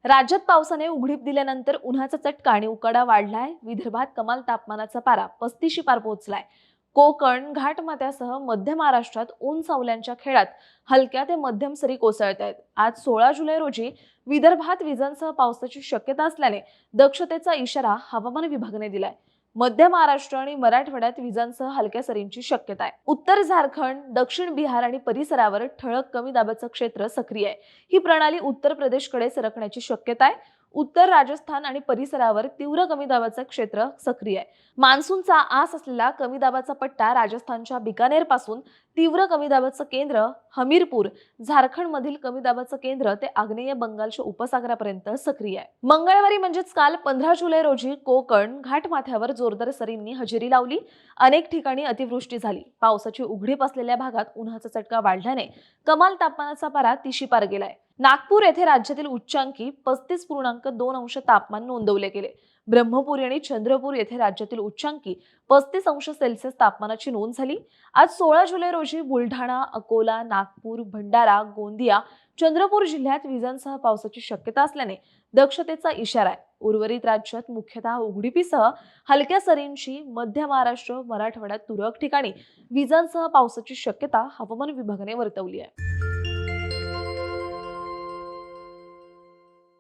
राज्यात पावसाने उघडीप दिल्यानंतर उन्हाचा चटका आणि उकाडा वाढलाय. विदर्भात कमाल तापमानाचा पारा 35 पार पोहोचलाय. कोकण, घाटमाथ्यासह मध्य महाराष्ट्रात ऊन सावल्यांच्या खेळात हलक्या ते मध्यम सरी कोसळत आहेत. आज 16 जुलै रोजी विदर्भात विजांसह पावसाची शक्यता असल्याने दक्षतेचा इशारा हवामान विभागाने दिलाय. मध्य महाराष्ट्र आणि मराठवाड्यात विजांसह हलक्या सरींची शक्यता आहे. उत्तर झारखंड, दक्षिण बिहार आणि परिसरावर ठळक कमी दाबाचं क्षेत्र सक्रिय आहे. ही प्रणाली उत्तर प्रदेशकडे सरकण्याची शक्यता आहे. उत्तर राजस्थान आणि परिसरावर तीव्र कमी दाबाचं क्षेत्र सक्रिय आहे. मान्सूनचा आस असलेला कमी दाबाचा पट्टा राजस्थानच्या बिकानेर पासून तीव्र कमी दाबाचं केंद्र हमीरपूर, झारखंडमधील कमी दाबाचं केंद्र ते आग्नेय बंगालच्या उपसागरापर्यंत सक्रिय आहे. मंगळवारी म्हणजेच काल 15 जुलै रोजी कोकण, घाटमाथ्यावर जोरदार सरींनी हजेरी लावली. अनेक ठिकाणी अतिवृष्टी झाली. पावसाची उघडीप असलेल्या भागात उन्हाचा चटका वाढल्याने कमाल तापमानाचा पारा 30 पार गेलाय. नागपूर येथे राज्यातील उच्चांकी 35.2 अंश तापमान नोंदवले गेले. ब्रह्मपुरी आणि चंद्रपूर येथे राज्यातील उच्चांकी 35 अंश सेल्सिअस तापमानाची नोंद झाली. आज 16 जुलै रोजी बुलढाणा, अकोला, नागपूर, भंडारा, गोंदिया, चंद्रपूर जिल्ह्यात विजांसह पावसाची शक्यता असल्याने दक्षतेचा इशारा आहे. उर्वरित राज्यात मुख्यतः उघडीपीसह हलक्या सरींची, मध्य महाराष्ट्र, मराठवाड्यात तुरळक ठिकाणी विजांसह पावसाची शक्यता हवामान विभागाने वर्तवली आहे.